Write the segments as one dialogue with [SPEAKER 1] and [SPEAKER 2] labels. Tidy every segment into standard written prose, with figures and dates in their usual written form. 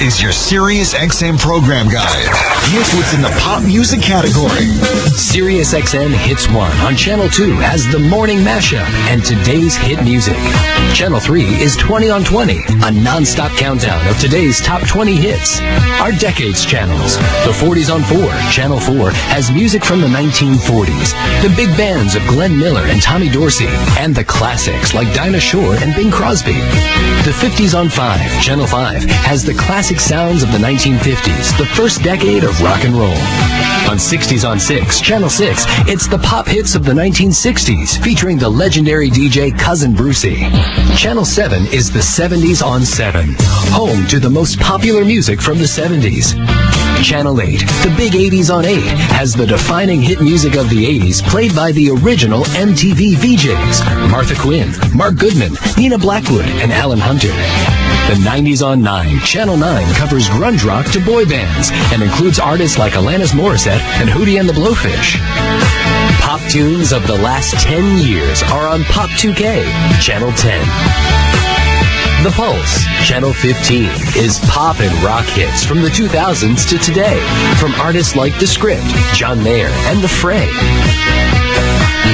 [SPEAKER 1] is your Siriusxm program guide. Here's what's in the pop music category.
[SPEAKER 2] Siriusxm Hits 1 on Channel 2 has the morning mashup and today's hit music. Channel 3 is 20 on 20, a non-stop countdown of today's top 20 hits. Our Decades channels. The 40s on 4, Channel 4 has music from the 1940s, the big bands of Glenn Miller and Tommy Dorsey, and the classics like Dinah Shore and Bing Crosby. The 50s on 5, Channel 5 has the classic sounds of the 1950s, the first decade of rock and roll. On 60s on 6, Channel 6, it's the pop hits of the 1960s, featuring the legendary DJ Cousin Brucey. Channel 7 is the 70s on 7, home to the most popular music from the 70s. Channel 8, the big 80s on 8, has the defining hit music of the 80s played by the original MTV VJs, Martha Quinn, Mark Goodman, Nina Blackwood, and Alan Hunter. The 90s on 9, Channel 9 covers grunge rock to boy bands and includes artists like Alanis Morissette and Hootie and the Blowfish. Pop tunes of the last 10 years are on Pop 2K, Channel 10. The Pulse, Channel 15, is pop and rock hits from the 2000s to today, from artists like The Script, John Mayer, and The Fray.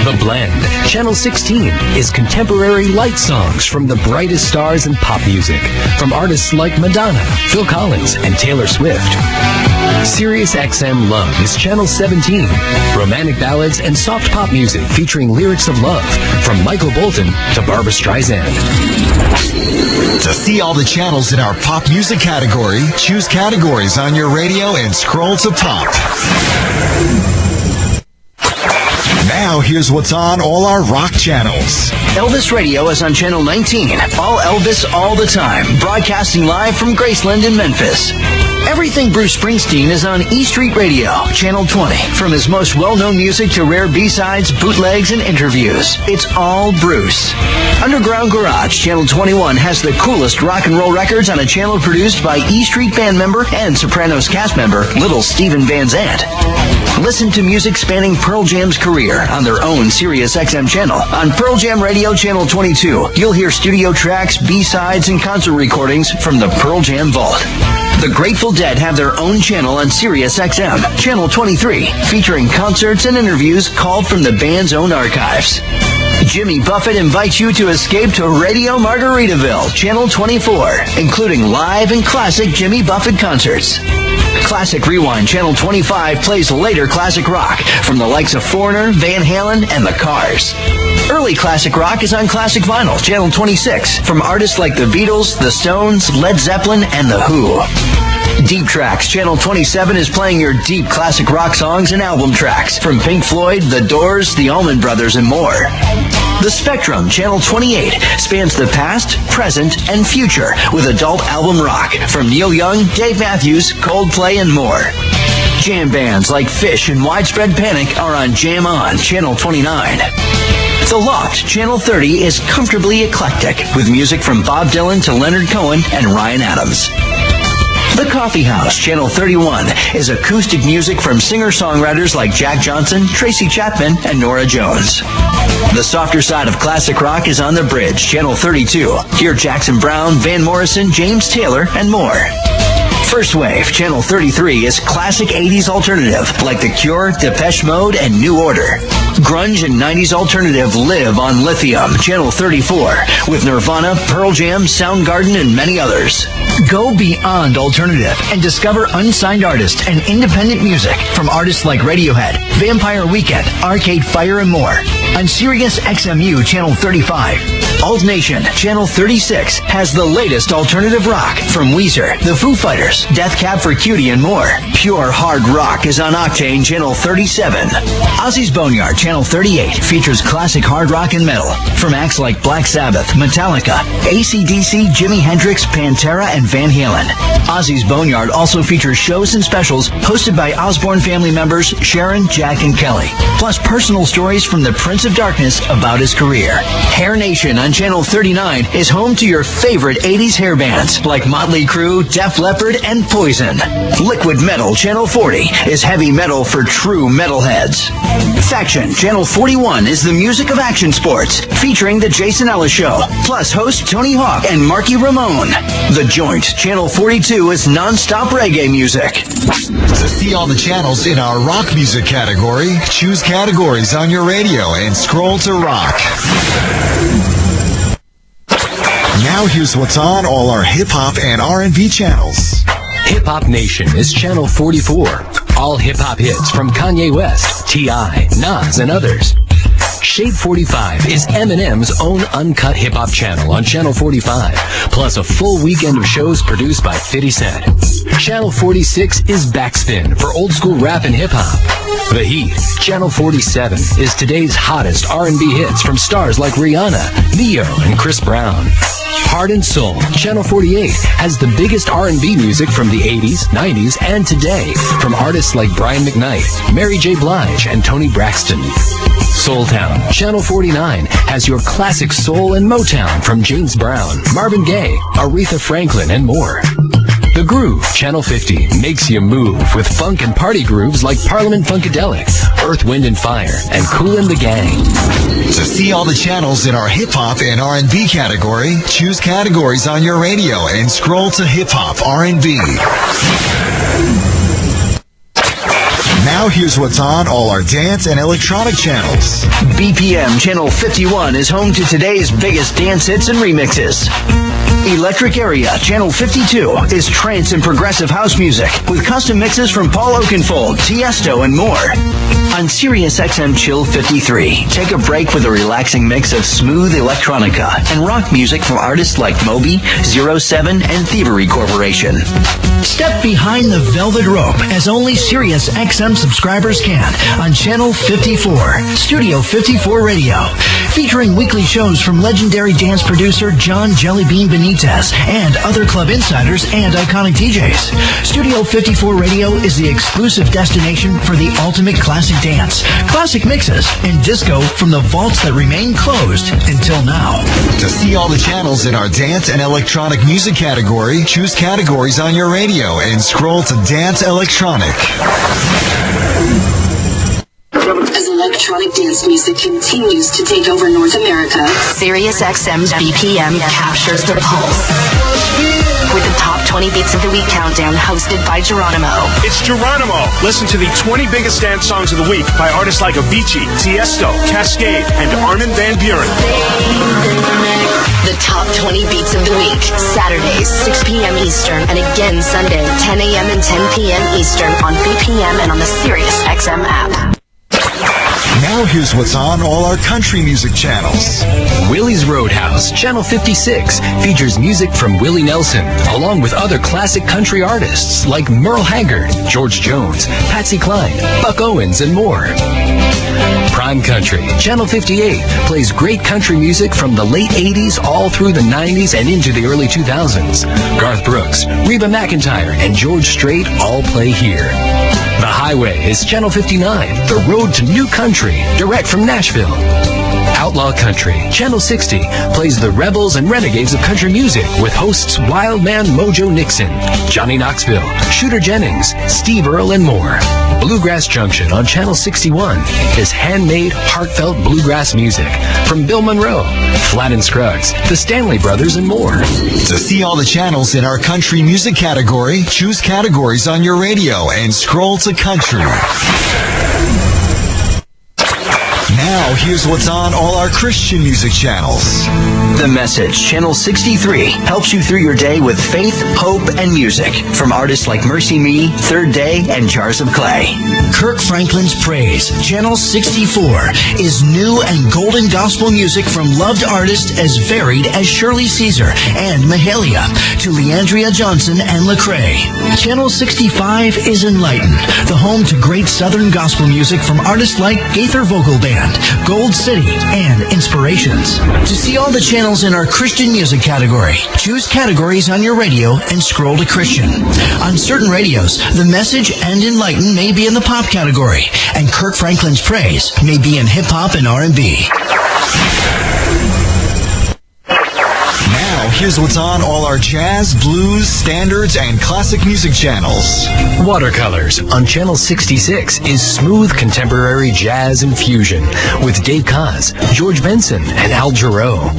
[SPEAKER 2] The Blend, Channel 16, is contemporary light songs from the brightest stars in pop music, from artists like Madonna, Phil Collins, and Taylor Swift. Siriusxm Love is Channel 17, romantic ballads and soft pop music featuring lyrics of love, from Michael Bolton to Barbra Streisand.
[SPEAKER 1] To see all the channels in our pop music category, choose categories on your radio and scroll to pop. Now, here's what's on all our rock channels.
[SPEAKER 3] Elvis Radio is on Channel 19. All Elvis, all the time. Broadcasting live from Graceland in Memphis. Everything Bruce Springsteen is on E Street Radio, Channel 20. From his most well-known music to rare B-sides, bootlegs, and interviews. It's all Bruce. Underground Garage, Channel 21, has the coolest rock and roll records on a channel produced by E Street band member and Sopranos cast member Little Steven Van Zandt. Listen to music spanning Pearl Jam's career on their own SiriusXM channel. On Pearl Jam Radio Channel 22, you'll hear studio tracks, B-sides, and concert recordings from the Pearl Jam Vault. The Grateful Dead have their own channel on SiriusXM, Channel 23, featuring concerts and interviews called from the band's own archives. Jimmy Buffett invites you to escape to Radio Margaritaville, Channel 24, including live and classic Jimmy Buffett concerts. Classic Rewind Channel 25 plays later classic rock from the likes of Foreigner, Van Halen, and The Cars. Early classic rock is on Classic Vinyl Channel 26 from artists like The Beatles, The Stones, Led Zeppelin, and The Who. Deep Tracks Channel 27 is playing your deep classic rock songs and album tracks from Pink Floyd, The Doors, The Allman Brothers, and more. The Spectrum Channel 28 spans the past, present, and future with adult album rock from Neil Young, Dave Matthews, Coldplay, and more. Jam bands like Fish and Widespread Panic are on Jam On Channel 29. The Loft Channel 30 is comfortably eclectic with music from Bob Dylan to Leonard Cohen and Ryan Adams. The Coffee House, Channel 31, is acoustic music from singer-songwriters like Jack Johnson, Tracy Chapman, and Norah Jones. The softer side of classic rock is on The Bridge, Channel 32. Hear Jackson Browne, Van Morrison, James Taylor, and more. First Wave, Channel 33, is classic 80s alternative like The Cure, Depeche Mode, and New Order. Grunge and 90s alternative live on Lithium, Channel 34, with Nirvana, Pearl Jam, Soundgarden, and many others. Go beyond alternative and discover unsigned artists and independent music from artists like Radiohead, Vampire Weekend, Arcade Fire, and more. On SiriusXMU Channel 35. Alt Nation Channel 36 has the latest alternative rock from Weezer, The Foo Fighters, Death Cab for Cutie, and more. Pure hard rock is on Octane Channel 37. Ozzy's Boneyard Channel 38 features classic hard rock and metal from acts like Black Sabbath, Metallica, AC/DC, Jimi Hendrix, Pantera, and Van Halen. Ozzy's Boneyard also features shows and specials hosted by Osbourne family members Sharon, Jack, and Kelly, plus personal stories from the Prince Prince of Darkness about his career. Hair Nation on Channel 39 is home to your favorite 80s hair bands like Motley Crue, Def Leppard, and Poison. Liquid Metal Channel 40 is heavy metal for true metalheads. Faction Channel 41 is the music of action sports, featuring The Jason Ellis Show, plus host Tony Hawk and Marky Ramone. The Joint Channel 42 is non-stop reggae music.
[SPEAKER 1] To see all the channels in our rock music category, choose categories on your radio and scroll to rock. Now here's what's on all our hip-hop and R&B channels.
[SPEAKER 2] Hip Hop Nation is Channel 44. All hip-hop hits from Kanye West, T.I., Nas, and others. Shade 45 is Eminem's own uncut hip-hop channel on Channel 45, plus a full weekend of shows produced by 50 Cent. Channel 46 is Backspin for old school rap and hip-hop. The Heat, Channel 47, is today's hottest R&B hits from stars like Rihanna, Neo, and Chris Brown. Heart and Soul, Channel 48, has the biggest R&B music from the 80s, 90s, and today from artists like Brian McKnight, Mary J. Blige, and Toni Braxton. Soul Town, Channel 49, has your classic soul and Motown from James Brown, Marvin Gaye, Aretha Franklin, and more. The Groove, Channel 50, makes you move with funk and party grooves like Parliament Funkadelic, Earth, Wind & Fire, and Kool & the Gang.
[SPEAKER 1] To see all the channels in our hip-hop and R&B category, choose categories on your radio and scroll to hip-hop R&B. Now here's what's on all our dance and electronic channels.
[SPEAKER 3] BPM Channel 51 is home to today's biggest dance hits and remixes. Electric Area Channel 52 is trance and progressive house music with custom mixes from Paul Oakenfold, Tiesto, and more. On Siriusxm Chill 53, take a break with a relaxing mix of smooth electronica and rock music from artists like Moby, 07, and Thievery Corporation. Step behind the velvet rope as only Siriusxm subscribers can on Channel 54, Studio 54 Radio, featuring weekly shows from legendary dance producer John Jellybean Benitez and other club insiders and iconic DJs. Studio 54 Radio is the exclusive destination for the ultimate classic dance, classic mixes, and disco from the vaults that remain closed until now.
[SPEAKER 1] To see all the channels in our dance and electronic music category, choose categories on your radio and scroll to Dance Electronic.
[SPEAKER 4] As electronic dance music continues to take over North America,
[SPEAKER 5] Siriusxm's BPM captures the pulse. With the top 20 beats of the week countdown hosted by Geronimo.
[SPEAKER 6] It's Geronimo. Listen to the 20 biggest dance songs of the week by artists like Avicii, Tiesto, Cascade, and Armin van Buuren.
[SPEAKER 5] The top 20 beats of the week, Saturdays, 6 p.m. Eastern, and again Sunday, 10 a.m. and 10 p.m. Eastern on BPM and on the Siriusxm app.
[SPEAKER 1] Now here's what's on all our country music channels.
[SPEAKER 2] Willie's Roadhouse, Channel 56, features music from Willie Nelson, along with other classic country artists like Merle Haggard, George Jones, Patsy Cline, Buck Owens, and more. Prime Country, Channel 58, plays great country music from the late 80s all through the 90s and into the early 2000s. Garth Brooks, Reba McEntire, and George Strait all play here. The Highway is Channel 59, the road to new country, direct from Nashville. Outlaw Country, Channel 60, plays the rebels and renegades of country music with hosts Wildman Mojo Nixon, Johnny Knoxville, Shooter Jennings, Steve Earle, and more. Bluegrass Junction on Channel 61 is handmade, heartfelt bluegrass music from Bill Monroe, Flatt and Scruggs, the Stanley Brothers, and more.
[SPEAKER 1] To see all the channels in our country music category, choose categories on your radio and scroll to country. Now, here's what's on all our Christian music channels.
[SPEAKER 3] The Message, Channel 63, helps you through your day with faith, hope, and music from artists like Mercy Me, Third Day, and Jars of Clay. Kirk Franklin's Praise, Channel 64, is new and golden gospel music from loved artists as varied as Shirley Caesar and Mahalia to Leandria Johnson and Lecrae. Channel 65 is Enlightened, the home to great Southern gospel music from artists like Gaither Vocal Band, Gold City, and Inspirations. To see all the channels in our Christian music category, choose Categories on your radio and scroll to Christian. On certain radios, The Message and Enlighten may be in the pop category, and Kirk Franklin's Praise may be in hip-hop and R&B.
[SPEAKER 1] Now, here's what's on all our jazz, blues, standards, and classic music channels.
[SPEAKER 2] Watercolors on Channel 66 is smooth contemporary jazz and fusion with Dave Koz, George Benson, and Al Jarreau.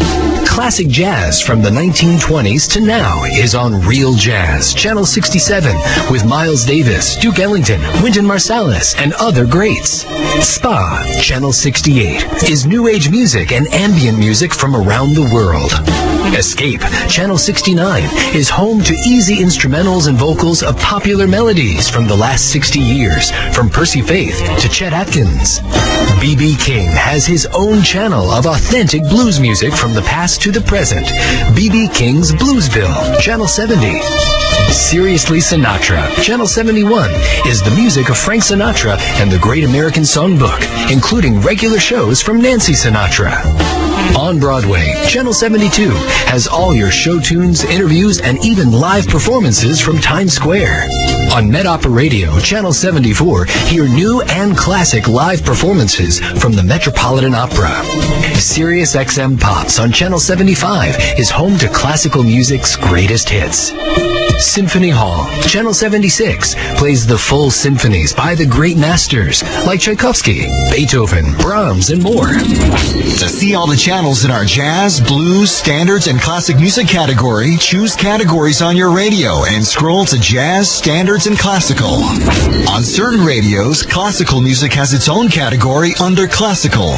[SPEAKER 2] Classic jazz from the 1920s to now is on Real Jazz, Channel 67, with Miles Davis, Duke Ellington, Wynton Marsalis, and other greats. Spa, Channel 68, is new age music and ambient music from around the world. Escape, Channel 69, is home to easy instrumentals and vocals of popular melodies from the last 60 years, from Percy Faith to Chet Atkins. B.B. King has his own channel of authentic blues music from the past to the present. B.B. King's Bluesville, Channel 70. Seriously Sinatra, Channel 71, is the music of Frank Sinatra and the Great American Songbook, including regular shows from Nancy Sinatra. On Broadway, Channel 72 has all your show tunes, interviews, and even live performances from Times Square. On Med Opera Radio, Channel 74, hear new and classic live performances from the Metropolitan Opera. Siriusxm Pops on Channel 75 is home to classical music's greatest hits. Symphony Hall, Channel 76, plays the full symphonies by the great masters like Tchaikovsky, Beethoven, Brahms, and more.
[SPEAKER 1] To see all the channels in our jazz, blues, standards, and classic music category, choose Categories on your radio and scroll to Jazz, Standards, and Classical. On certain radios, classical music has its own category under Classical.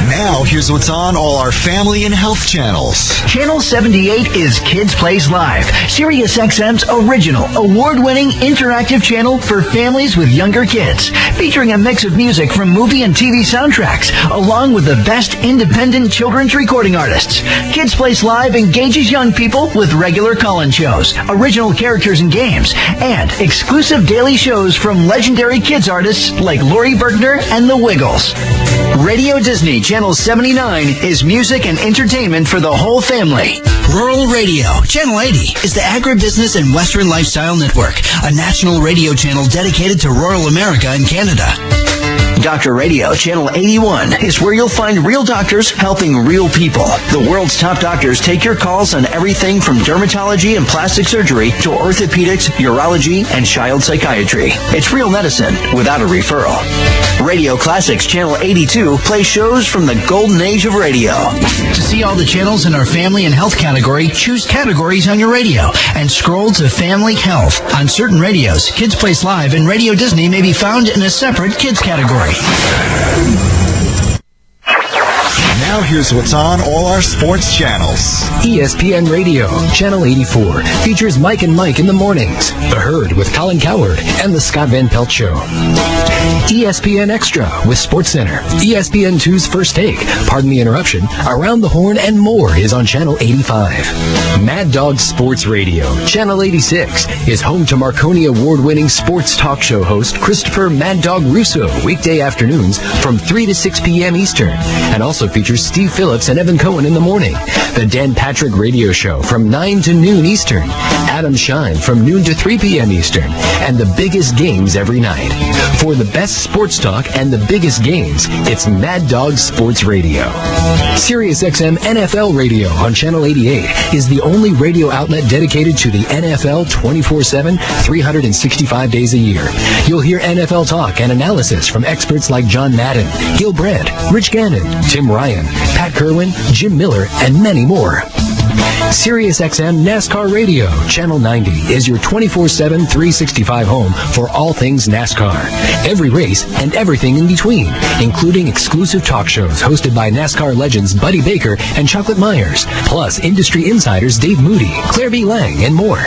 [SPEAKER 1] Now, here's what's on all our family and health channels.
[SPEAKER 3] Channel 78 is Kids Plays Live, SiriusXM's original, award-winning interactive channel for families with younger kids, featuring a mix of music from movie and TV soundtracks, along with the best independent children's recording artists. Kids Plays Live engages young people with regular call-in shows, original characters and games, and exclusive daily shows from legendary kids artists like Laurie Berkner and the Wiggles. Radio Disney Channel 79 is music and entertainment for the whole family. Rural Radio Channel 80 is the Agribusiness and Western Lifestyle Network, a national radio channel dedicated to rural America and Canada. Doctor Radio Channel 81 is where you'll find real doctors helping real people. The world's top doctors take your calls on everything from dermatology and plastic surgery to orthopedics, urology, and child psychiatry. It's real medicine without a referral. Radio Classics Channel 82 plays shows from the golden age of radio. To see all the channels in our family and health category, choose Categories on your radio and scroll to Family Health. On certain radios, Kids Plays Live and Radio Disney may be found in a separate kids category.
[SPEAKER 1] Now here's what's on all our sports channels.
[SPEAKER 2] ESPN Radio, Channel 84, features Mike and Mike in the mornings, The Herd with Colin Cowherd, and The Scott Van Pelt Show. ESPN Extra with SportsCenter, ESPN2's First Take, Pardon the Interruption, Around the Horn, and more is on Channel 85. Mad Dog Sports Radio, Channel 86, is home to Marconi Award-winning sports talk show host Christopher Mad Dog Russo, weekday afternoons from 3 to 6 p.m. Eastern, and also features Steve Phillips and Evan Cohen in the morning. The Dan Patrick Radio Show from 9 to noon Eastern. Adam Shine from noon to 3 p.m. Eastern. And the biggest games every night. For the best sports talk and the biggest games, it's Mad Dog Sports Radio. SiriusXM NFL Radio on Channel 88 is the only radio outlet dedicated to the NFL 24/7, 365 days a year. You'll hear NFL talk and analysis from experts like John Madden, Gil Brandt, Rich Gannon, Tim Ryan, Pat Kerwin, Jim Miller, and many more. SiriusXM NASCAR Radio, Channel 90, is your 24/7, 365 home for all things NASCAR. Every race and everything in between, including exclusive talk shows hosted by NASCAR legends Buddy Baker and Chocolate Myers, plus industry insiders Dave Moody, Claire B. Lang, and more.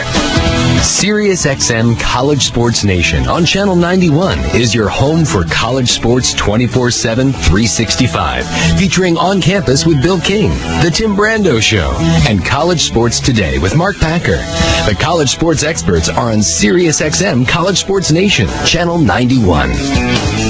[SPEAKER 2] SiriusXM College Sports Nation on Channel 91 is your home for college sports 24/7, 365, featuring On Campus with Bill King, The Tim Brando Show, and College Sports Today with Mark Packer. The college sports experts are on SiriusXM College Sports Nation, Channel 91.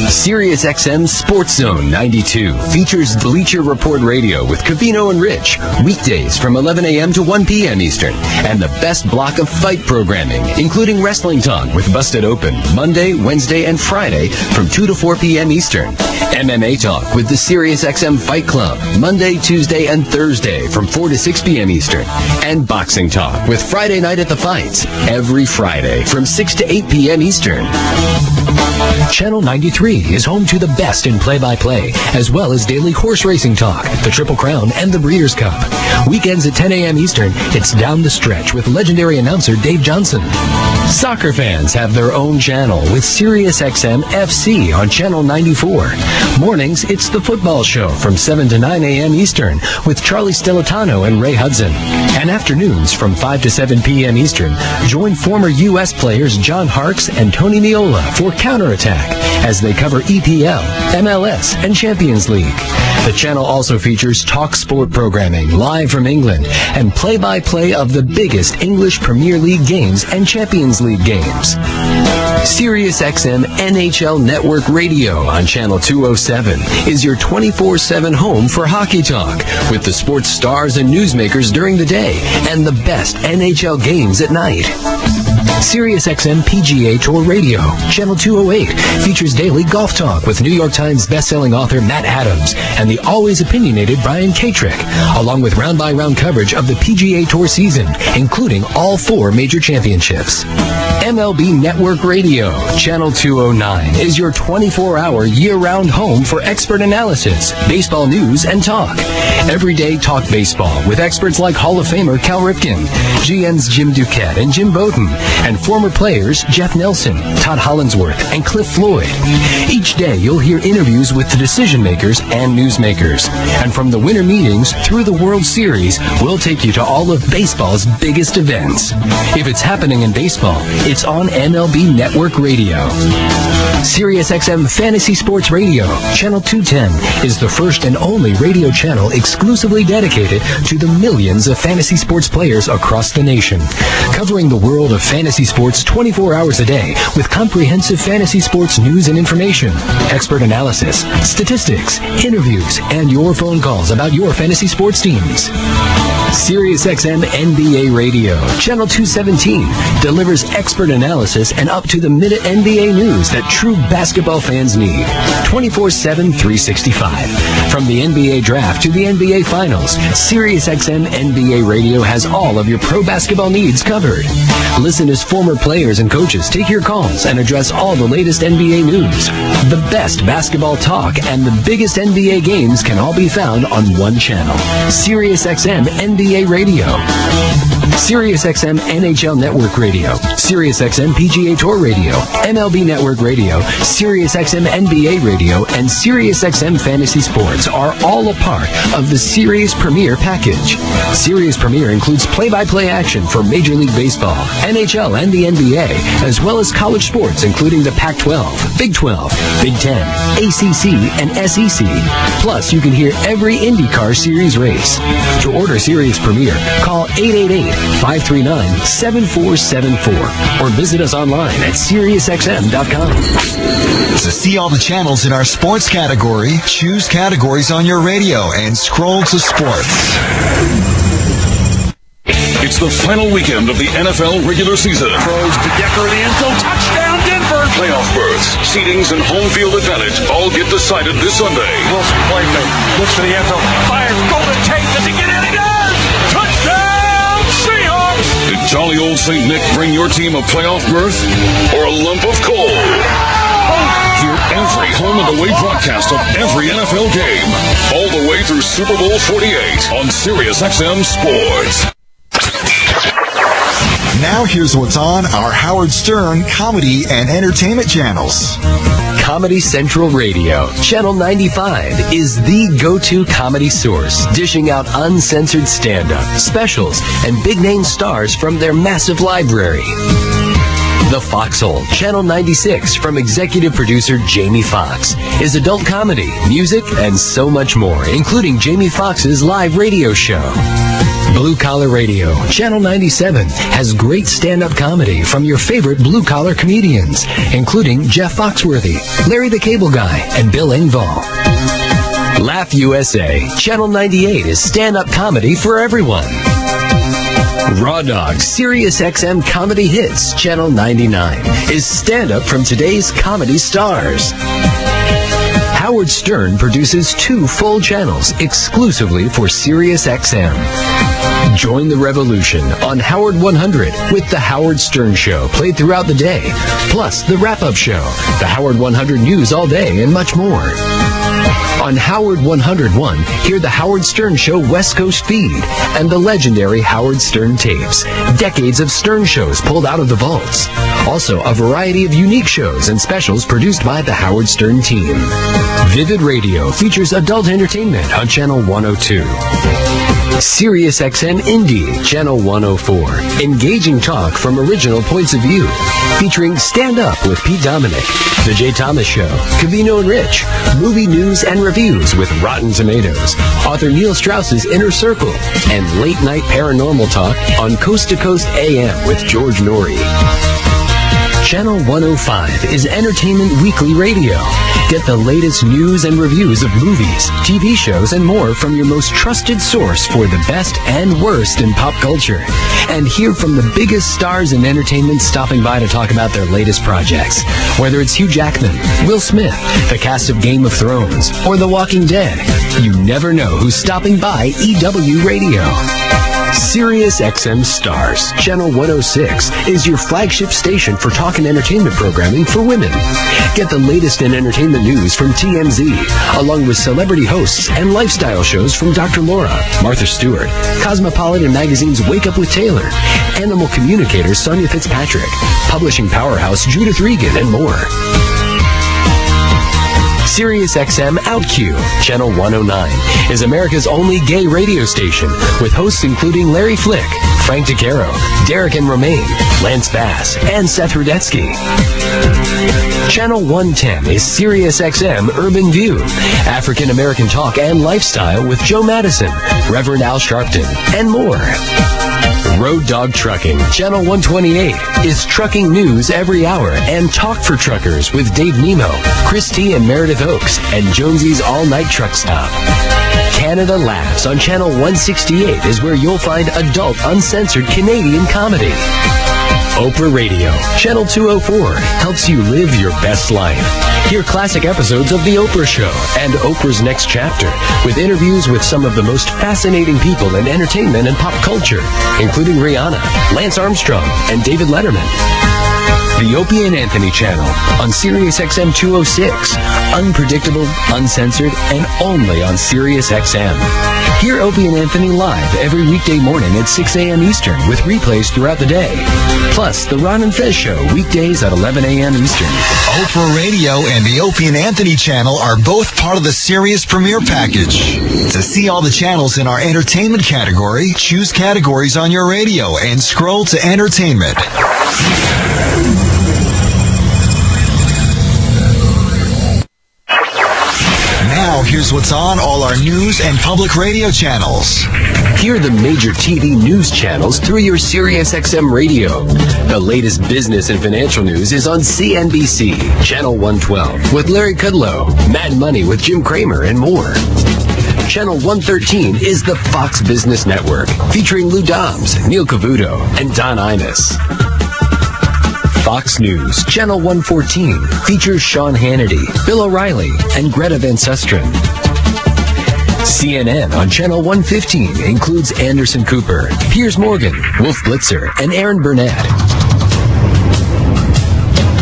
[SPEAKER 2] SiriusXM Sports Zone 92 features Bleacher Report Radio with Covino and Rich, weekdays from 11 a.m. to 1 p.m. Eastern, and the best block of fight programming, including Wrestling Talk with Busted Open, Monday, Wednesday, and Friday from 2 to 4 p.m. Eastern. MMA Talk with the SiriusXM Fight Club, Monday, Tuesday, and Thursday from 4 to 6 p.m. Eastern. And Boxing Talk with Friday Night at the Fights, every Friday from 6 to 8 p.m. Eastern. Channel 93 is home to the best in play-by-play, as well as daily horse racing talk, the Triple Crown, and the Breeders' Cup. Weekends at 10 a.m. Eastern, it's Down the Stretch with legendary announcer Dave Johnson. Soccer fans have their own channel with SiriusXM FC on Channel 94. Mornings, it's the Football Show from 7 to 9 a.m. Eastern with Charlie Stellitano and Ray Hudson. And afternoons from 5 to 7 p.m. Eastern, join former U.S. players John Harkes and Tony Meola for Counterattack as they cover EPL, MLS, and Champions League. The channel also features talk sport programming live from England and play-by-play of the biggest English Premier League games and Champions League games. SiriusXM NHL Network Radio on Channel 207 is your 24/7 home for hockey talk with the sports stars and newsmakers during the day and the best NHL games at night. SiriusXM PGA Tour Radio, Channel 208, features daily golf talk with New York Times bestselling author Matt Adams and the always opinionated Brian Katrick, along with round-by-round coverage of the PGA Tour season, including all 4 major championships. MLB Network Radio, Channel 209, is your 24-hour year-round home for expert analysis, baseball news, and talk. Everyday talk baseball with experts like Hall of Famer Cal Ripken, GM's Jim Duquette and Jim Bowden, and former players Jeff Nelson, Todd Hollinsworth, and Cliff Floyd. Each day you'll hear interviews with the decision makers and newsmakers. And from the winter meetings through the World Series, we'll take you to all of baseball's biggest events. If it's happening in baseball, it's on MLB Network Radio. SiriusXM Fantasy Sports Radio, Channel 210, is the first and only radio channel exclusively dedicated to the millions of fantasy sports players across the nation, covering the world of fantasy sports 24 hours a day with comprehensive fantasy sports news and information, expert analysis, statistics, interviews, and your phone calls about your fantasy sports teams. SiriusXM NBA Radio, Channel 217, delivers expert analysis and up-to-the-minute NBA news that true basketball fans need. 24/7, 365. From the NBA Draft to the NBA Finals, SiriusXM NBA Radio has all of your pro basketball needs covered. Listen as former players and coaches take your calls and address all the latest NBA news. The best basketball talk and the biggest NBA games can all be found on one channel. SiriusXM NBA Radio. SiriusXM NHL Network Radio, SiriusXM PGA Tour Radio, MLB Network Radio, SiriusXM NBA Radio, and SiriusXM Fantasy Sports are all a part of the Sirius Premier package. Sirius Premier includes play-by-play action for Major League Baseball, NHL, and the NBA, as well as college sports including the Pac-12, Big 12, Big 10, ACC, and SEC. Plus, you can hear every IndyCar Series race. To order Sirius Premier, call 888-539-7474 or visit us online at SiriusXM.com.
[SPEAKER 1] To see all the channels in our sports category, choose categories on your radio and scroll to sports.
[SPEAKER 7] It's the final weekend of the NFL regular season.
[SPEAKER 6] Throws to Decker in the end zone. Touchdown, Denver.
[SPEAKER 7] Playoff berths, seedings, and home field advantage all get decided this Sunday.
[SPEAKER 6] Wilson play fake. Looks for the end zone. Fires. Golden Tate. Does he get in? He does. Touchdown, Seahawks.
[SPEAKER 7] Did jolly old St. Nick bring your team a playoff berth or a lump of coal? Hear every home and away broadcast of every NFL game, all the way through Super Bowl 48 on SiriusXM Sports.
[SPEAKER 1] Now here's what's on our Howard Stern comedy and entertainment channels.
[SPEAKER 2] Comedy Central Radio. Channel 95 is the go-to comedy source, dishing out uncensored stand-up, specials, and big-name stars from their massive library. The Foxhole, Channel 96, from executive producer Jamie Foxx, is adult comedy, music, and so much more, including Jamie Foxx's live radio show. Blue Collar Radio, Channel 97, has great stand-up comedy from your favorite blue-collar comedians, including Jeff Foxworthy, Larry the Cable Guy, and Bill Engvall. Laugh USA, Channel 98 is stand-up comedy for everyone. Raw Dog Siriusxm Comedy Hits, Channel 99, is stand-up from today's comedy stars. Howard Stern produces 2 full channels exclusively for Siriusxm. Join the revolution on Howard 100 with The Howard Stern Show, played throughout the day, plus the wrap-up show, The Howard 100 News All Day, and much more. On Howard 101, hear the Howard Stern Show West Coast feed and the legendary Howard Stern tapes. Decades of Stern shows pulled out of the vaults. Also, a variety of unique shows and specials produced by the Howard Stern team. Vivid Radio features adult entertainment on Channel 102. Siriusxm Indie, Channel 104. Engaging talk from original points of view. Featuring Stand Up with Pete Dominic, The Jay Thomas Show, Covino and Rich, movie news and reviews with Rotten Tomatoes, author Neil Strauss's Inner Circle, and late night paranormal talk on Coast to Coast AM with George Norrie. Channel 105 is Entertainment Weekly Radio. Get the latest news and reviews of movies, TV shows, and more from your most trusted source for the best and worst in pop culture. And hear from the biggest stars in entertainment stopping by to talk about their latest projects. Whether it's Hugh Jackman, Will Smith, the cast of Game of Thrones, or The Walking Dead, you never know who's stopping by EW Radio. Siriusxm Stars, Channel 106, is your flagship station for talk and entertainment programming for women. Get the latest in entertainment news from TMZ, along with celebrity hosts and lifestyle shows from Dr. Laura, Martha Stewart, Cosmopolitan Magazine's Wake Up with Taylor, animal communicator Sonia Fitzpatrick, publishing powerhouse Judith Regan, and more. Siriusxm OutQ, Channel 109, is America's only gay radio station, with hosts including Larry Flick, Frank DeCaro, Derek and Romaine, Lance Bass, and Seth Rudetsky. Channel 110 is Siriusxm Urban View, African American talk and lifestyle with Joe Madison, Reverend Al Sharpton, and more. Road Dog Trucking, Channel 128, is trucking news every hour and talk for truckers with Dave Nemo, Chris T. and Meredith Oaks, and Jonesy's All-Night Truck Stop. Canada Laughs on Channel 168 is where you'll find adult, uncensored Canadian comedy. Oprah Radio, Channel 204, helps you live your best life. Hear classic episodes of The Oprah Show and Oprah's Next Chapter, with interviews with some of the most fascinating people in entertainment and pop culture, including Rihanna, Lance Armstrong, and David Letterman. The Opie and Anthony Channel on Siriusxm 206. Unpredictable, uncensored, and only on Siriusxm. Hear Opie and Anthony live every weekday morning at 6 a.m. Eastern with replays throughout the day. Plus, The Ron and Fez Show weekdays at 11 a.m. Eastern.
[SPEAKER 1] Oprah Radio and the Opie and Anthony Channel are both part of the Sirius Premier Package. To see all the channels in our entertainment category, choose categories on your radio and scroll to entertainment. Now, here's what's on all our news and public radio channels.
[SPEAKER 2] Hear the major TV news channels through your Siriusxm radio. The latest business and financial news is on CNBC, Channel 112, with Larry Kudlow, Mad Money with Jim Cramer, and more. Channel 113 is the Fox Business Network, featuring Lou Dobbs, Neil Cavuto, and Don Imus. Fox News, Channel 114, features Sean Hannity, Bill O'Reilly, and Greta Van Susteren. CNN on Channel 115 includes Anderson Cooper, Piers Morgan, Wolf Blitzer, and Aaron Burnett.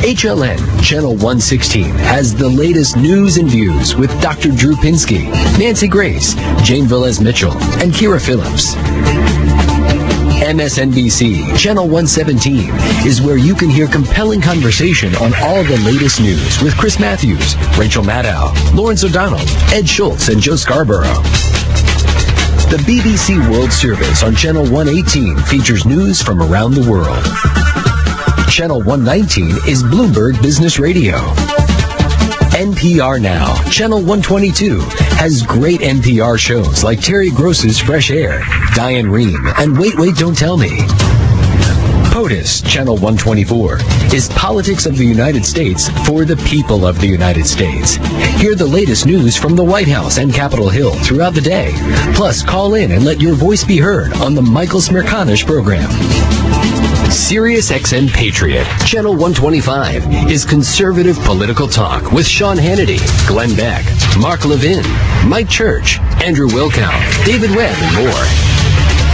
[SPEAKER 2] HLN, Channel 116, has the latest news and views with Dr. Drew Pinsky, Nancy Grace, Jane Velez Mitchell, and Kira Phillips. MSNBC, Channel 117, is where you can hear compelling conversation on all the latest news with Chris Matthews, Rachel Maddow, Lawrence O'Donnell, Ed Schultz, and Joe Scarborough. The BBC World Service on Channel 118 features news from around the world. Channel 119 is Bloomberg Business Radio. NPR Now, Channel 122, has great NPR shows like Terry Gross's Fresh Air, Diane Rehm, and Wait, Wait, Don't Tell Me. POTUS, Channel 124, is Politics of the United States for the people of the United States. Hear the latest news from the White House and Capitol Hill throughout the day. Plus, call in and let your voice be heard on the Michael Smerconish program. Siriusxm Patriot, Channel 125, is conservative political talk with Sean Hannity, Glenn Beck, Mark Levin, Mike Church, Andrew Wilkow, David Webb, and more.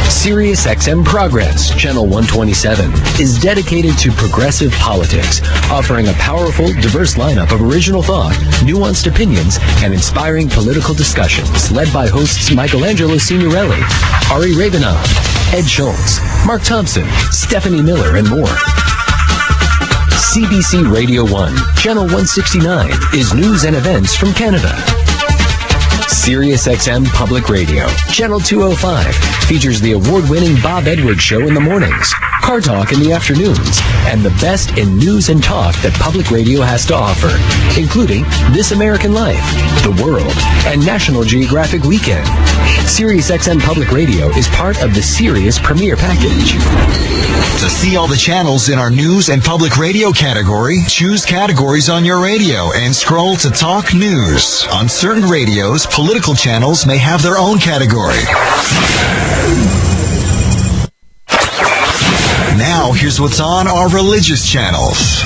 [SPEAKER 2] Siriusxm Progress, Channel 127, is dedicated to progressive politics, offering a powerful, diverse lineup of original thought, nuanced opinions, and inspiring political discussions, led by hosts Michelangelo Signorelli, Ari Rabinoff, Ed Schultz, Mark Thompson, Stephanie Miller, and more. CBC Radio 1, Channel 169, is news and events from Canada. Siriusxm Public Radio, Channel 205, features the award-winning Bob Edwards Show in the mornings, Car Talk in the afternoons, and the best in news and talk that public radio has to offer, including This American Life, The World, and National Geographic Weekend. Siriusxm Public Radio is part of the Sirius Premier Package.
[SPEAKER 1] To see all the channels in our news and public radio category, choose categories on your radio and scroll to Talk News. On certain radios, political channels may have their own category. Now, here's what's on our religious channels.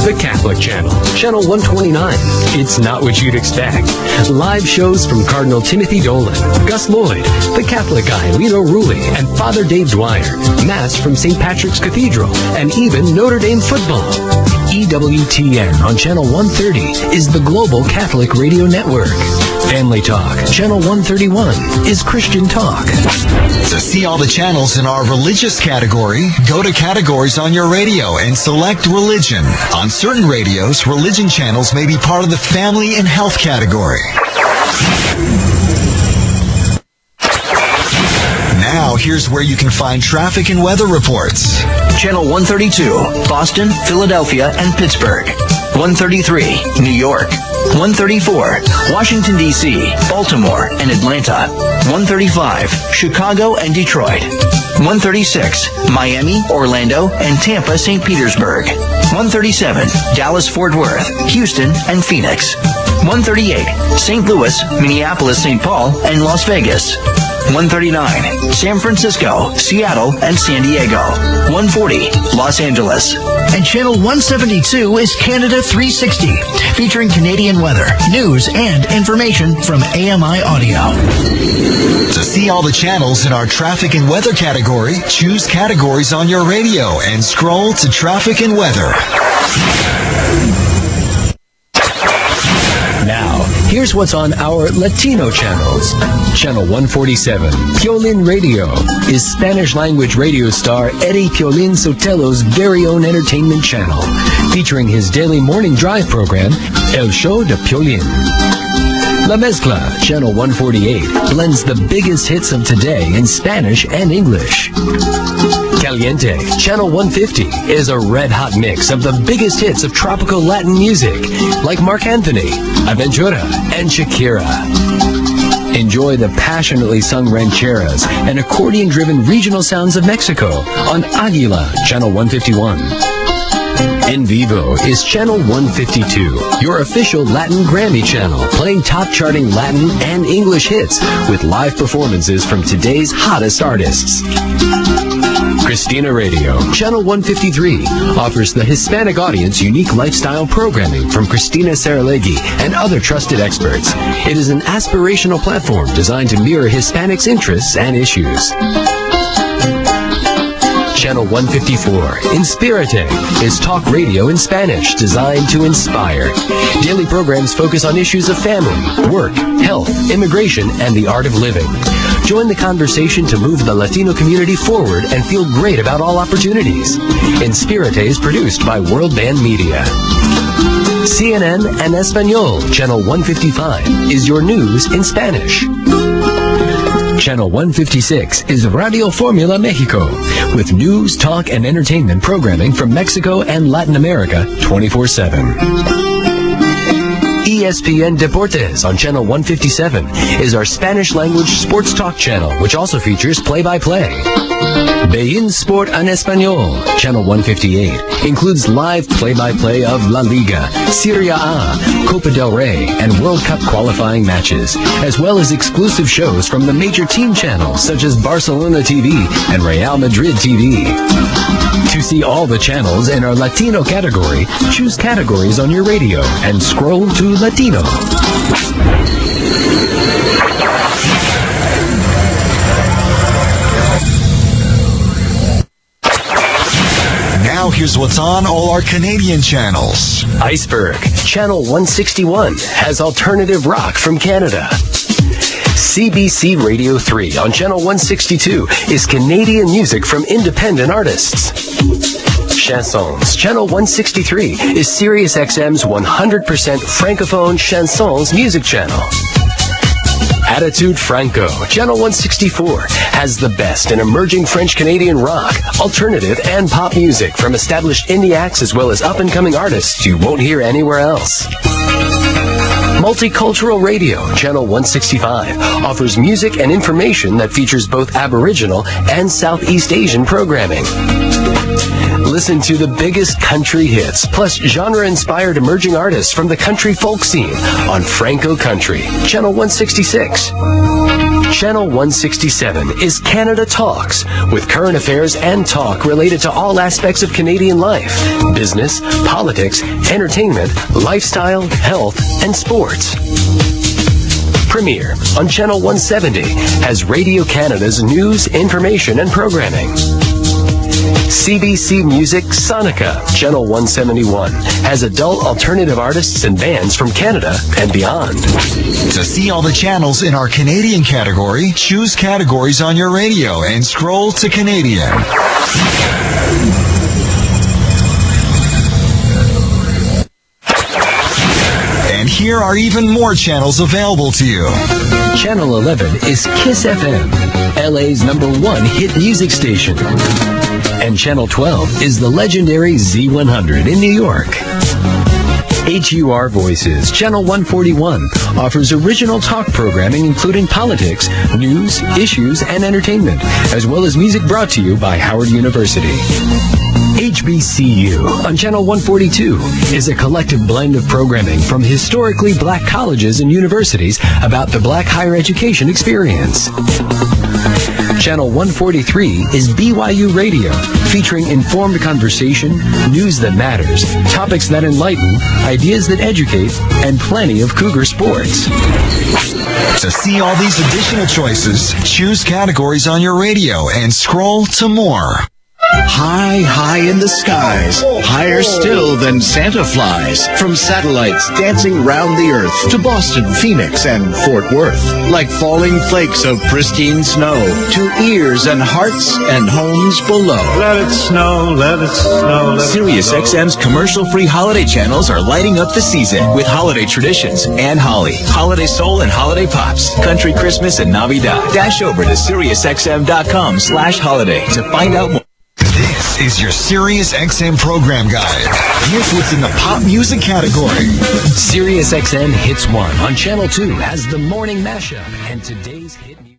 [SPEAKER 2] The Catholic Channel, Channel 129. It's not what you'd expect. Live shows from Cardinal Timothy Dolan, Gus Lloyd, the Catholic guy Lino Rulli, and Father Dave Dwyer. Mass from St. Patrick's Cathedral, and even Notre Dame football. EWTN on Channel 130 is the Global Catholic Radio Network. Family Talk, Channel 131, is Christian Talk.
[SPEAKER 1] To see all the channels in our religious category, go to categories on your radio and select religion. On certain radios, religion channels may be part of the family and health category. Now, here's where you can find traffic and weather reports.
[SPEAKER 3] Channel 132, Boston, Philadelphia, and Pittsburgh. 133, New York. 134, Washington, D.C., Baltimore, and Atlanta. 135, Chicago and Detroit. 136, Miami, Orlando, and Tampa, St. Petersburg. 137, Dallas, Fort Worth, Houston, and Phoenix. 138, St. Louis, Minneapolis, St. Paul, and Las Vegas. 139, San Francisco, Seattle, and San Diego. 140, Los Angeles. And Channel 172 is Canada 360, featuring Canadian weather, news, and information from AMI Audio.
[SPEAKER 1] To see all the channels in our traffic and weather category, choose categories on your radio and scroll to traffic and weather.
[SPEAKER 2] Now, here's what's on our Latino channels. Channel 147, Piolín Radio, is Spanish-language radio star Eddie Piolín Sotelo's very own entertainment channel, featuring his daily morning drive program, El Show de Piolín. La Mezcla, Channel 148, blends the biggest hits of today in Spanish and English. Caliente, Channel 150, is a red-hot mix of the biggest hits of tropical Latin music, like Marc Anthony, Aventura, and Shakira. Enjoy the passionately sung rancheras and accordion-driven regional sounds of Mexico on Aguila, Channel 151. In Vivo is Channel 152, your official Latin Grammy channel, playing top-charting Latin and English hits with live performances from today's hottest artists. Christina Radio, Channel 153, offers the Hispanic audience unique lifestyle programming from Christina Saralegui and other trusted experts. It is an aspirational platform designed to mirror Hispanics' interests and issues. Channel 154, Inspirate is talk radio in Spanish designed to inspire. Daily programs focus on issues of family, work, health, immigration, and the art of living. Join the conversation to move the Latino community forward and feel great about all opportunities. Inspirate is produced by World Band Media. CNN en Español, Channel 155, is your news in Spanish. Channel 156 is Radio Formula Mexico, with news, talk, and entertainment programming from Mexico and Latin America 24/7. ESPN Deportes on Channel 157 is our Spanish-language sports talk channel, which also features play-by-play. Bein Sport en Español, Channel 158, includes live play-by-play of La Liga, Serie A, Copa del Rey, and World Cup qualifying matches, as well as exclusive shows from the major team channels such as Barcelona TV and Real Madrid TV. To see all the channels in our Latino category, choose categories on your radio and scroll to Latino.
[SPEAKER 1] Now here's what's on all our Canadian channels.
[SPEAKER 2] Iceberg, Channel 161, has alternative rock from Canada. CBC Radio 3 on Channel 162 is Canadian music from independent artists. Chansons, Channel 163 is Siriusxm's 100% Francophone Chansons music channel. Attitude Franco, Channel 164, has the best in emerging French-Canadian rock, alternative, and pop music from established indie acts as well as up-and-coming artists you won't hear anywhere else. Multicultural Radio, Channel 165, offers music and information that features both Aboriginal and Southeast Asian programming. Listen to the biggest country hits, plus genre-inspired emerging artists from the country folk scene on Franco Country, Channel 166. Channel 167 is Canada Talks, with current affairs and talk related to all aspects of Canadian life, business, politics, entertainment, lifestyle, health, and sports. Premiere on Channel 170 has Radio Canada's news, information, and programming. CBC Music Sonica, Channel 171, has adult alternative artists and bands from Canada and beyond.
[SPEAKER 1] To see all the channels in our Canadian category, choose categories on your radio and scroll to Canadian. And here are even more channels available to you.
[SPEAKER 2] Channel 11 is Kiss FM, LA's #1 hit music station. And Channel 12 is the legendary Z100 in New York. HUR Voices, Channel 141, offers original talk programming including politics, news, issues, and entertainment, as well as music brought to you by Howard University. HBCU on Channel 142 is a collective blend of programming from historically black colleges and universities about the black higher education experience. Channel 143 is BYU Radio, featuring informed conversation, news that matters, topics that enlighten, ideas that educate, and plenty of Cougar sports.
[SPEAKER 1] To see all these additional choices, choose categories on your radio and scroll to more.
[SPEAKER 8] High, high in the skies, higher still than Santa flies, from satellites dancing round the earth to Boston, Phoenix, and Fort Worth, like falling flakes of pristine snow, to ears and hearts and homes below.
[SPEAKER 9] Let it snow, let it snow, let it
[SPEAKER 10] SiriusXM's commercial-free holiday channels are lighting up the season with holiday traditions and holly, holiday soul and holiday pops, country Christmas and Navidad. Dash over to SiriusXM.com/holiday to find out more.
[SPEAKER 1] This is your SiriusXM program guide. Here's what's in the pop music category.
[SPEAKER 2] SiriusXM Hits 1 on Channel 2 has the morning mashup and today's hit music.